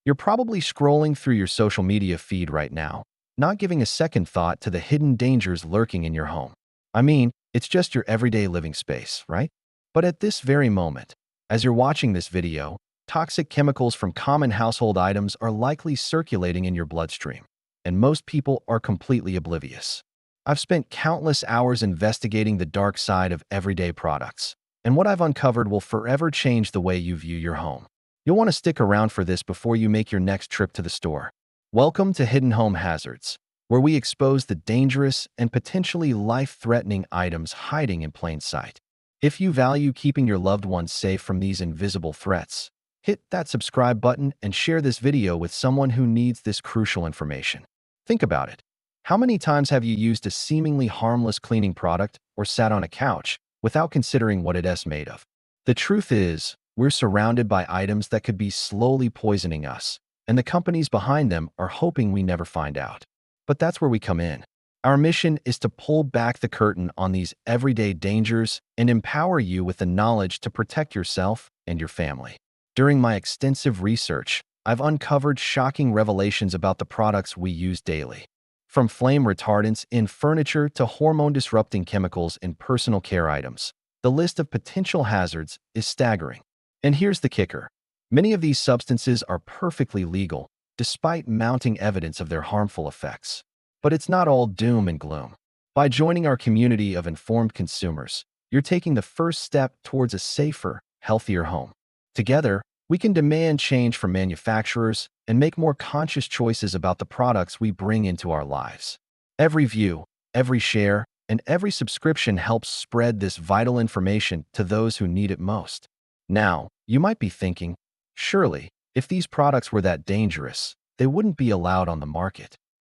You're probably scrolling through your social media feed right now, not giving a second thought to the hidden dangers lurking in your home. I mean, it's just your everyday living space, right? But at this very moment, as you're watching this video, toxic chemicals from common household items are likely circulating in your bloodstream, and most people are completely oblivious. I've spent countless hours investigating the dark side of everyday products, and what I've uncovered will forever change the way you view your home. You'll want to stick around for this before you make your next trip to the store. Welcome to Hidden Home Hazards, where we expose the dangerous and potentially life-threatening items hiding in plain sight. If you value keeping your loved ones safe from these invisible threats, hit that subscribe button and share this video with someone who needs this crucial information. Think about it. How many times have you used a seemingly harmless cleaning product or sat on a couch without considering what it's made of? The truth is, we're surrounded by items that could be slowly poisoning us, and the companies behind them are hoping we never find out. But that's where we come in. Our mission is to pull back the curtain on these everyday dangers and empower you with the knowledge to protect yourself and your family. During my extensive research, I've uncovered shocking revelations about the products we use daily. From flame retardants in furniture to hormone-disrupting chemicals in personal care items, the list of potential hazards is staggering. And here's the kicker. Many of these substances are perfectly legal, despite mounting evidence of their harmful effects. But it's not all doom and gloom. By joining our community of informed consumers, you're taking the first step towards a safer, healthier home. Together, we can demand change from manufacturers and make more conscious choices about the products we bring into our lives. Every view, every share, and every subscription helps spread this vital information to those who need it most. Now, you might be thinking, surely, if these products were that dangerous, they wouldn't be allowed on the market.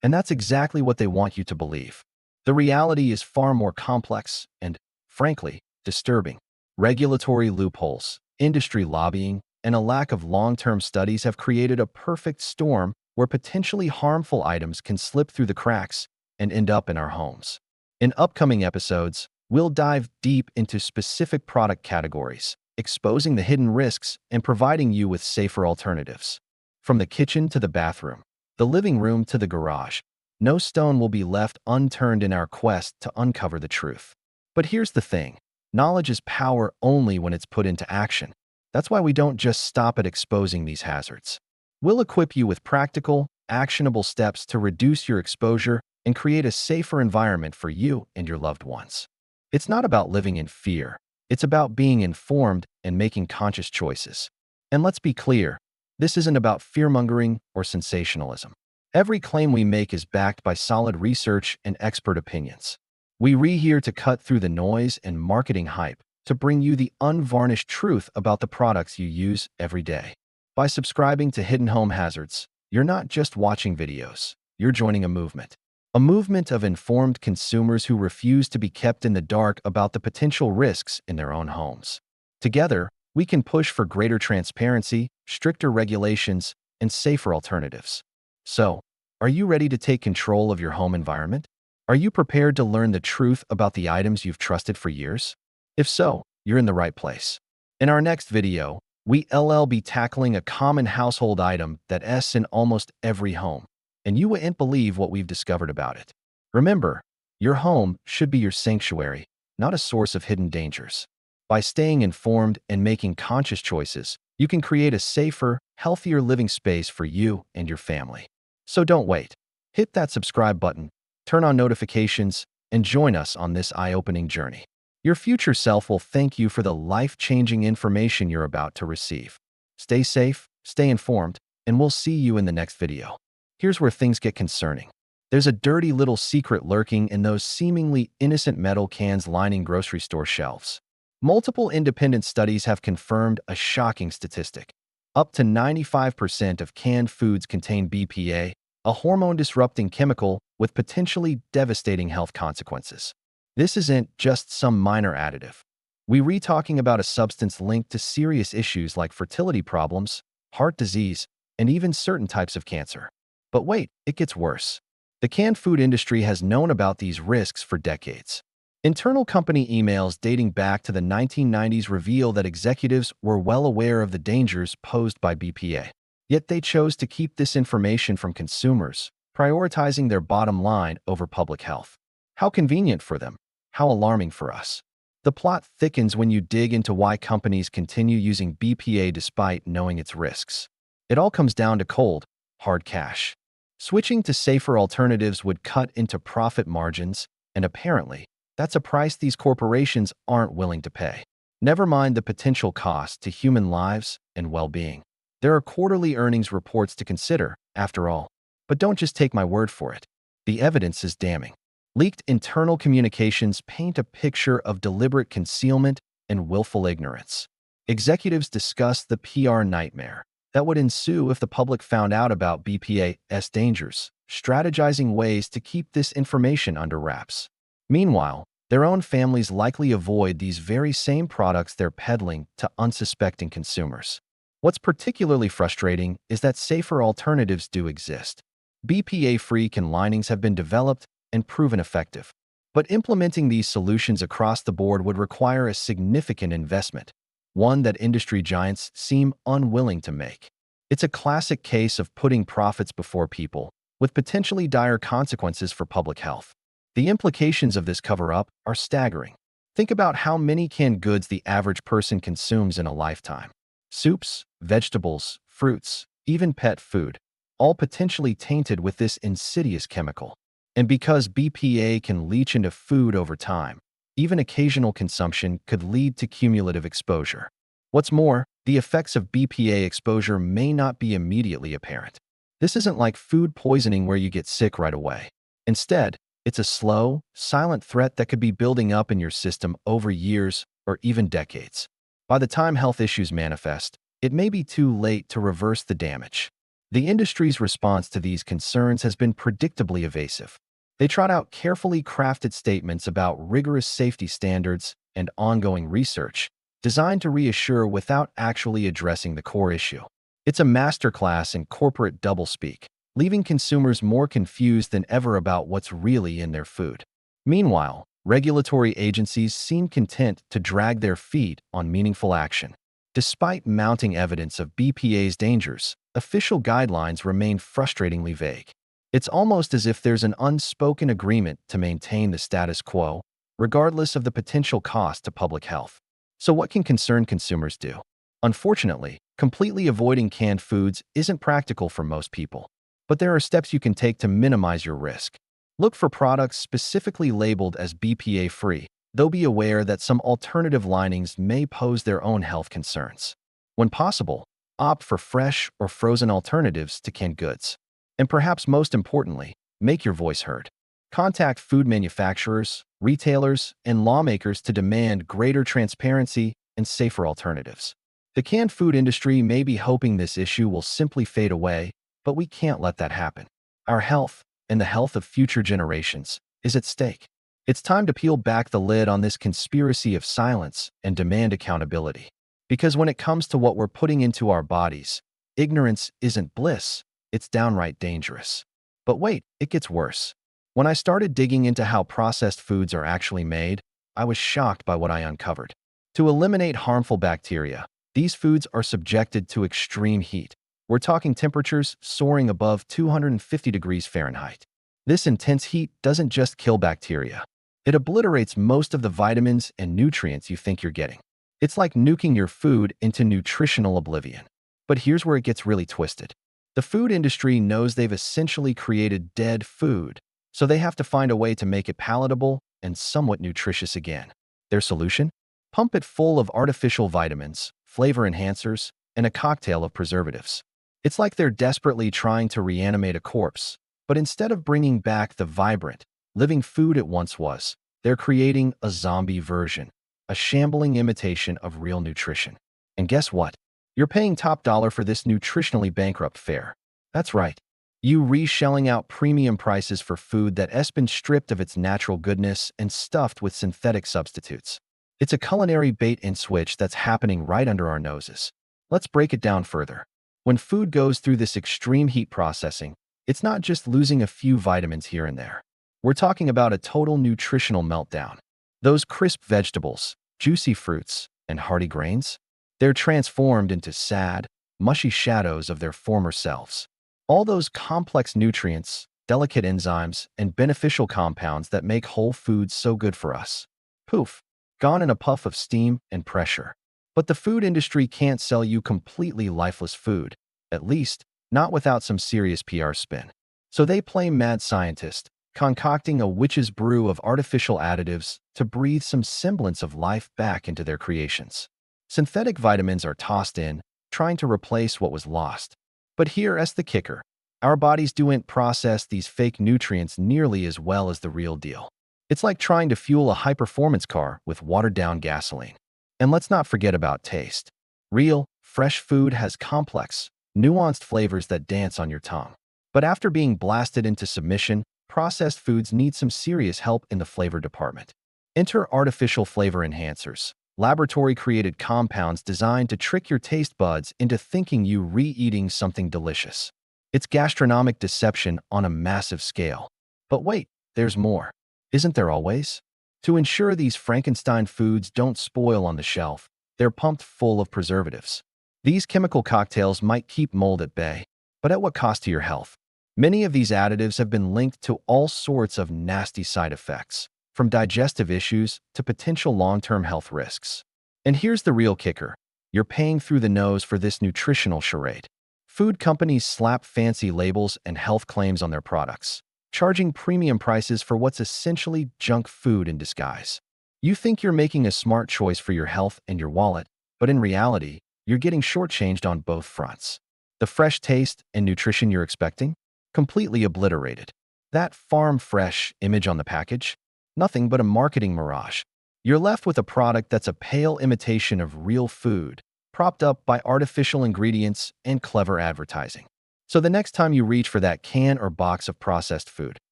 And that's exactly what they want you to believe. The reality is far more complex and, frankly, disturbing. Regulatory loopholes, industry lobbying, and a lack of long-term studies have created a perfect storm where potentially harmful items can slip through the cracks and end up in our homes. In upcoming episodes, we'll dive deep into specific product categories, exposing the hidden risks and providing you with safer alternatives. From the kitchen to the bathroom, the living room to the garage, no stone will be left unturned in our quest to uncover the truth. But here's the thing. Knowledge is power only when it's put into action. That's why we don't just stop at exposing these hazards. We'll equip you with practical, actionable steps to reduce your exposure and create a safer environment for you and your loved ones. It's not about living in fear. It's about being informed and making conscious choices. And let's be clear, this isn't about fear-mongering or sensationalism. Every claim we make is backed by solid research and expert opinions. We're here to cut through the noise and marketing hype to bring you the unvarnished truth about the products you use every day. By subscribing to Hidden Home Hazards, you're not just watching videos, you're joining a movement. A movement of informed consumers who refuse to be kept in the dark about the potential risks in their own homes. Together, we can push for greater transparency, stricter regulations, and safer alternatives. So, are you ready to take control of your home environment? Are you prepared to learn the truth about the items you've trusted for years? If so, you're in the right place. In our next video, we'll be tackling a common household item that's in almost every home, and you wouldn't believe what we've discovered about it. Remember, your home should be your sanctuary, not a source of hidden dangers. By staying informed and making conscious choices, you can create a safer, healthier living space for you and your family. So don't wait. Hit that subscribe button, turn on notifications, and join us on this eye-opening journey. Your future self will thank you for the life-changing information you're about to receive. Stay safe, stay informed, and we'll see you in the next video. Here's where things get concerning. There's a dirty little secret lurking in those seemingly innocent metal cans lining grocery store shelves. Multiple independent studies have confirmed a shocking statistic. Up to 95% of canned foods contain BPA, a hormone-disrupting chemical with potentially devastating health consequences. This isn't just some minor additive. We're talking about a substance linked to serious issues like fertility problems, heart disease, and even certain types of cancer. But wait, it gets worse. The canned food industry has known about these risks for decades. Internal company emails dating back to the 1990s reveal that executives were well aware of the dangers posed by BPA. Yet they chose to keep this information from consumers, prioritizing their bottom line over public health. How convenient for them. How alarming for us. The plot thickens when you dig into why companies continue using BPA despite knowing its risks. It all comes down to cold, hard cash. Switching to safer alternatives would cut into profit margins, and apparently, that's a price these corporations aren't willing to pay. Never mind the potential cost to human lives and well-being. There are quarterly earnings reports to consider, after all. But don't just take my word for it. The evidence is damning. Leaked internal communications paint a picture of deliberate concealment and willful ignorance. Executives discuss the PR nightmare that would ensue if the public found out about BPA's dangers, strategizing ways to keep this information under wraps. Meanwhile, their own families likely avoid these very same products they're peddling to unsuspecting consumers. What's particularly frustrating is that safer alternatives do exist. BPA-free can linings have been developed and proven effective. But implementing these solutions across the board would require a significant investment, one that industry giants seem unwilling to make. It's a classic case of putting profits before people, with potentially dire consequences for public health. The implications of this cover-up are staggering. Think about how many canned goods the average person consumes in a lifetime. Soups, vegetables, fruits, even pet food, all potentially tainted with this insidious chemical. And because BPA can leach into food over time, even occasional consumption could lead to cumulative exposure. What's more, the effects of BPA exposure may not be immediately apparent. This isn't like food poisoning where you get sick right away. Instead, it's a slow, silent threat that could be building up in your system over years or even decades. By the time health issues manifest, it may be too late to reverse the damage. The industry's response to these concerns has been predictably evasive. They trot out carefully crafted statements about rigorous safety standards and ongoing research, designed to reassure without actually addressing the core issue. It's a masterclass in corporate doublespeak, leaving consumers more confused than ever about what's really in their food. Meanwhile, regulatory agencies seem content to drag their feet on meaningful action. Despite mounting evidence of BPA's dangers, official guidelines remain frustratingly vague. It's almost as if there's an unspoken agreement to maintain the status quo, regardless of the potential cost to public health. So what can concerned consumers do? Unfortunately, completely avoiding canned foods isn't practical for most people. But there are steps you can take to minimize your risk. Look for products specifically labeled as BPA-free, though be aware that some alternative linings may pose their own health concerns. When possible, opt for fresh or frozen alternatives to canned goods. And perhaps most importantly, make your voice heard. Contact food manufacturers, retailers, and lawmakers to demand greater transparency and safer alternatives. The canned food industry may be hoping this issue will simply fade away, but we can't let that happen. Our health, and the health of future generations, is at stake. It's time to peel back the lid on this conspiracy of silence and demand accountability. Because when it comes to what we're putting into our bodies, ignorance isn't bliss, it's downright dangerous. But wait, it gets worse. When I started digging into how processed foods are actually made, I was shocked by what I uncovered. To eliminate harmful bacteria, these foods are subjected to extreme heat. We're talking temperatures soaring above 250 degrees Fahrenheit. This intense heat doesn't just kill bacteria. It obliterates most of the vitamins and nutrients you think you're getting. It's like nuking your food into nutritional oblivion. But here's where it gets really twisted. The food industry knows they've essentially created dead food, so they have to find a way to make it palatable and somewhat nutritious again. Their solution? Pump it full of artificial vitamins, flavor enhancers, and a cocktail of preservatives. It's like they're desperately trying to reanimate a corpse, but instead of bringing back the vibrant, living food it once was, they're creating a zombie version, a shambling imitation of real nutrition. And guess what? You're paying top dollar for this nutritionally bankrupt fare. That's right. You reshelling out premium prices for food that has been stripped of its natural goodness and stuffed with synthetic substitutes. It's a culinary bait and switch that's happening right under our noses. Let's break it down further. When food goes through this extreme heat processing, it's not just losing a few vitamins here and there. We're talking about a total nutritional meltdown. Those crisp vegetables, juicy fruits, and hearty grains, they're transformed into sad, mushy shadows of their former selves. All those complex nutrients, delicate enzymes, and beneficial compounds that make whole foods so good for us. Poof, gone in a puff of steam and pressure. But the food industry can't sell you completely lifeless food, at least not without some serious PR spin. So they play mad scientist, concocting a witch's brew of artificial additives to breathe some semblance of life back into their creations. Synthetic vitamins are tossed in, trying to replace what was lost. But here's the kicker. Our bodies don't process these fake nutrients nearly as well as the real deal. It's like trying to fuel a high-performance car with watered-down gasoline. And let's not forget about taste. Real, fresh food has complex, nuanced flavors that dance on your tongue. But after being blasted into submission, processed foods need some serious help in the flavor department. Enter artificial flavor enhancers, laboratory-created compounds designed to trick your taste buds into thinking you re-eating something delicious. It's gastronomic deception on a massive scale. But wait, there's more. Isn't there always? To ensure these Frankenstein foods don't spoil on the shelf, they're pumped full of preservatives. These chemical cocktails might keep mold at bay, but at what cost to your health? Many of these additives have been linked to all sorts of nasty side effects, from digestive issues to potential long-term health risks. And here's the real kicker. You're paying through the nose for this nutritional charade. Food companies slap fancy labels and health claims on their products, charging premium prices for what's essentially junk food in disguise. You think you're making a smart choice for your health and your wallet, but in reality, you're getting shortchanged on both fronts. The fresh taste and nutrition you're expecting? Completely obliterated. That farm-fresh image on the package? Nothing but a marketing mirage. You're left with a product that's a pale imitation of real food, propped up by artificial ingredients and clever advertising. So the next time you reach for that can or box of processed food,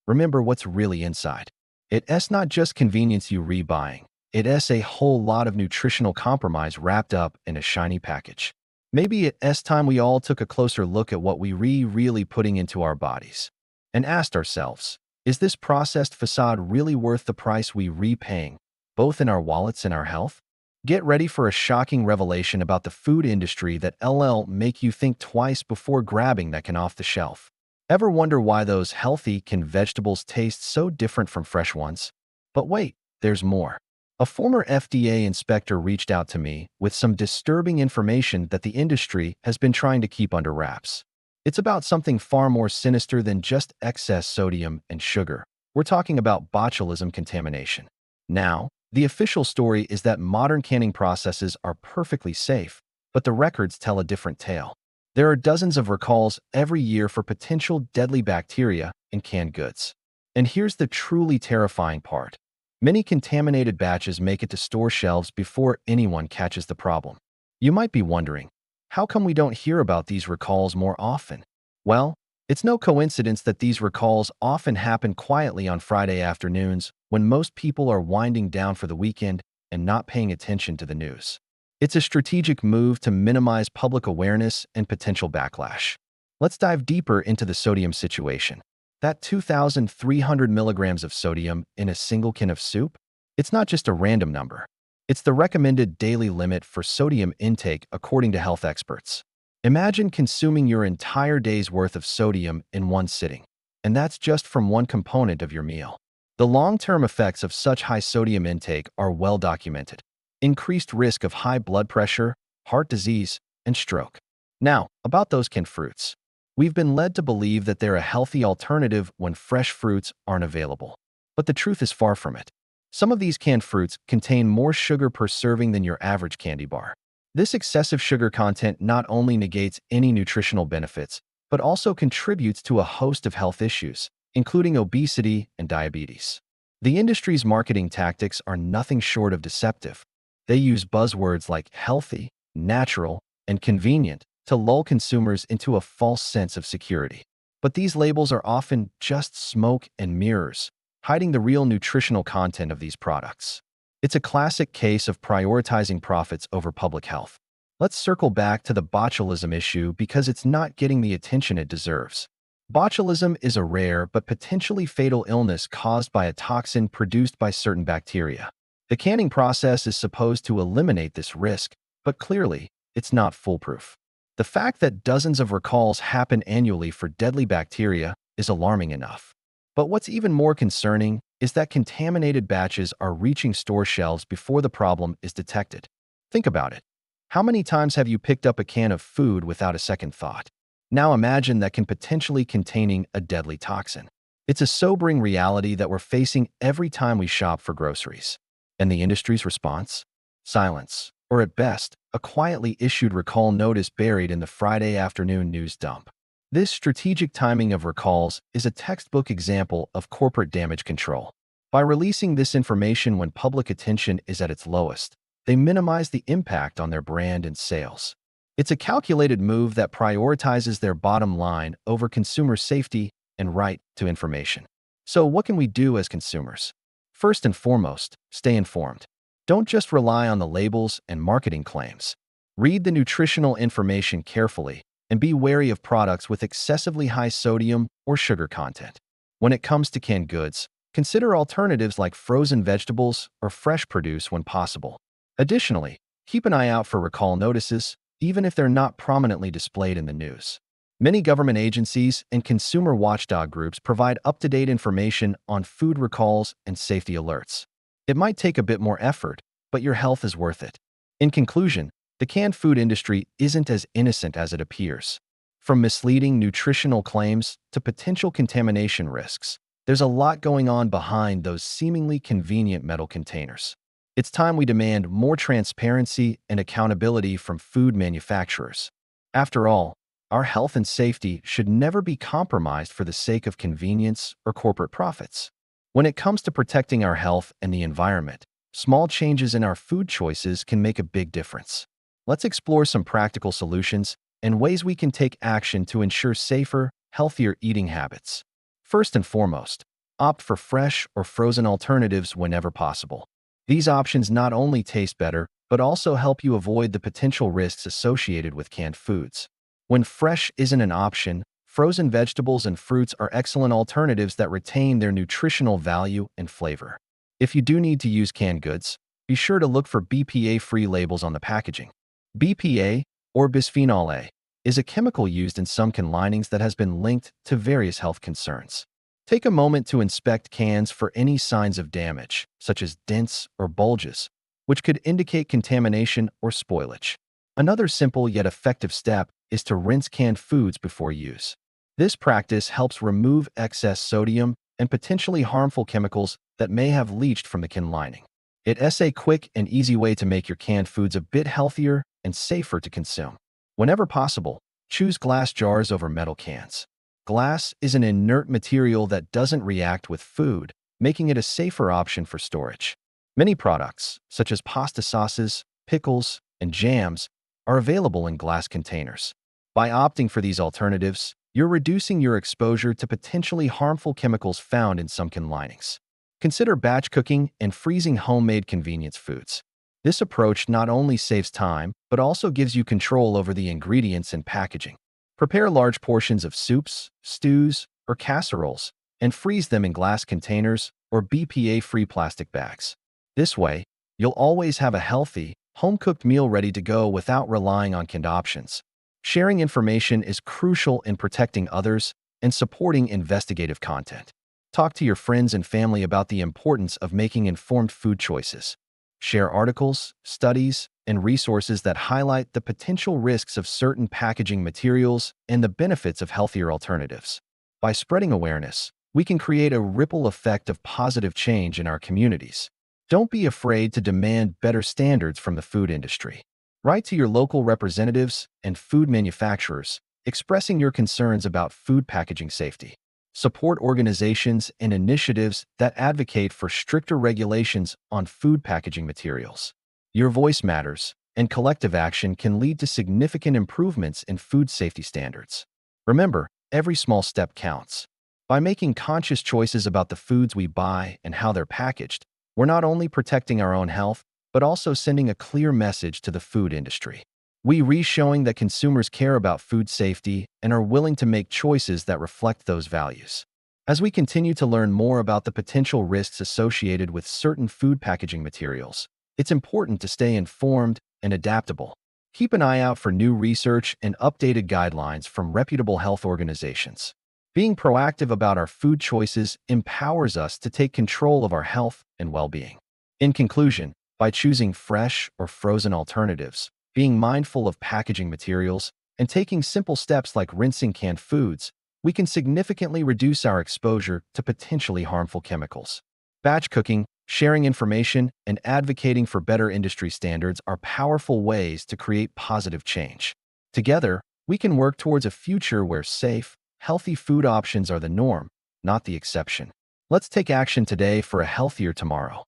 remember what's really inside. It's not just convenience you rebuying. It's a whole lot of nutritional compromise wrapped up in a shiny package. Maybe it's time we all took a closer look at what we really putting into our bodies and asked ourselves, is this processed facade really worth the price we repaying, both in our wallets and our health? Get ready for a shocking revelation about the food industry that'll make you think twice before grabbing that can off the shelf. Ever wonder why those healthy canned vegetables taste so different from fresh ones? But wait, there's more. A former FDA inspector reached out to me with some disturbing information that the industry has been trying to keep under wraps. It's about something far more sinister than just excess sodium and sugar. We're talking about botulism contamination. Now, the official story is that modern canning processes are perfectly safe, but the records tell a different tale. There are dozens of recalls every year for potential deadly bacteria in canned goods. And here's the truly terrifying part. Many contaminated batches make it to store shelves before anyone catches the problem. You might be wondering, how come we don't hear about these recalls more often? Well, it's no coincidence that these recalls often happen quietly on Friday afternoons when most people are winding down for the weekend and not paying attention to the news. It's a strategic move to minimize public awareness and potential backlash. Let's dive deeper into the sodium situation. That 2,300 milligrams of sodium in a single can of soup? It's not just a random number. It's the recommended daily limit for sodium intake according to health experts. Imagine consuming your entire day's worth of sodium in one sitting, and that's just from one component of your meal. The long-term effects of such high sodium intake are well documented. Increased risk of high blood pressure, heart disease, and stroke. Now, about those canned fruits. We've been led to believe that they're a healthy alternative when fresh fruits aren't available. But the truth is far from it. Some of these canned fruits contain more sugar per serving than your average candy bar. This excessive sugar content not only negates any nutritional benefits, but also contributes to a host of health issues, including obesity and diabetes. The industry's marketing tactics are nothing short of deceptive. They use buzzwords like healthy, natural, and convenient to lull consumers into a false sense of security. But these labels are often just smoke and mirrors, hiding the real nutritional content of these products. It's a classic case of prioritizing profits over public health. Let's circle back to the botulism issue because it's not getting the attention it deserves. Botulism is a rare but potentially fatal illness caused by a toxin produced by certain bacteria. The canning process is supposed to eliminate this risk, but clearly, it's not foolproof. The fact that dozens of recalls happen annually for deadly bacteria is alarming enough. But what's even more concerning is that contaminated batches are reaching store shelves before the problem is detected. Think about it. How many times have you picked up a can of food without a second thought? Now imagine that can potentially containing a deadly toxin. It's a sobering reality that we're facing every time we shop for groceries. And the industry's response? Silence, or at best, a quietly issued recall notice buried in the Friday afternoon news dump. This strategic timing of recalls is a textbook example of corporate damage control. By releasing this information when public attention is at its lowest, they minimize the impact on their brand and sales. It's a calculated move that prioritizes their bottom line over consumer safety and right to information. So what can we do as consumers? First and foremost, stay informed. Don't just rely on the labels and marketing claims. Read the nutritional information carefully and be wary of products with excessively high sodium or sugar content. When it comes to canned goods, consider alternatives like frozen vegetables or fresh produce when possible. Additionally, keep an eye out for recall notices, even if they're not prominently displayed in the news. Many government agencies and consumer watchdog groups provide up-to-date information on food recalls and safety alerts. It might take a bit more effort, but your health is worth it. In conclusion, the canned food industry isn't as innocent as it appears. From misleading nutritional claims to potential contamination risks, there's a lot going on behind those seemingly convenient metal containers. It's time we demand more transparency and accountability from food manufacturers. After all, our health and safety should never be compromised for the sake of convenience or corporate profits. When it comes to protecting our health and the environment, small changes in our food choices can make a big difference. Let's explore some practical solutions and ways we can take action to ensure safer, healthier eating habits. First and foremost, opt for fresh or frozen alternatives whenever possible. These options not only taste better, but also help you avoid the potential risks associated with canned foods. When fresh isn't an option, frozen vegetables and fruits are excellent alternatives that retain their nutritional value and flavor. If you do need to use canned goods, be sure to look for BPA-free labels on the packaging. BPA, or bisphenol A, is a chemical used in some can linings that has been linked to various health concerns. Take a moment to inspect cans for any signs of damage, such as dents or bulges, which could indicate contamination or spoilage. Another simple yet effective step is to rinse canned foods before use. This practice helps remove excess sodium and potentially harmful chemicals that may have leached from the can lining. It's a quick and easy way to make your canned foods a bit healthier and safer to consume. Whenever possible, choose glass jars over metal cans. Glass is an inert material that doesn't react with food, making it a safer option for storage. Many products, such as pasta sauces, pickles, and jams, are available in glass containers. By opting for these alternatives, you're reducing your exposure to potentially harmful chemicals found in some can linings. Consider batch cooking and freezing homemade convenience foods. This approach not only saves time, but also gives you control over the ingredients and packaging. Prepare large portions of soups, stews, or casseroles, and freeze them in glass containers or BPA-free plastic bags. This way, you'll always have a healthy, home-cooked meal ready to go without relying on canned options. Sharing information is crucial in protecting others and supporting investigative content. Talk to your friends and family about the importance of making informed food choices. Share articles, studies, and resources that highlight the potential risks of certain packaging materials and the benefits of healthier alternatives. By spreading awareness, we can create a ripple effect of positive change in our communities. Don't be afraid to demand better standards from the food industry. Write to your local representatives and food manufacturers, expressing your concerns about food packaging safety. Support organizations and initiatives that advocate for stricter regulations on food packaging materials. Your voice matters, and collective action can lead to significant improvements in food safety standards. Remember, every small step counts. By making conscious choices about the foods we buy and how they're packaged, we're not only protecting our own health, but also sending a clear message to the food industry. We're showing that consumers care about food safety and are willing to make choices that reflect those values. As we continue to learn more about the potential risks associated with certain food packaging materials, it's important to stay informed and adaptable. Keep an eye out for new research and updated guidelines from reputable health organizations. Being proactive about our food choices empowers us to take control of our health and well-being. In conclusion, by choosing fresh or frozen alternatives, being mindful of packaging materials, and taking simple steps like rinsing canned foods, we can significantly reduce our exposure to potentially harmful chemicals. Batch cooking, sharing information, and advocating for better industry standards are powerful ways to create positive change. Together, we can work towards a future where safe, healthy food options are the norm, not the exception. Let's take action today for a healthier tomorrow.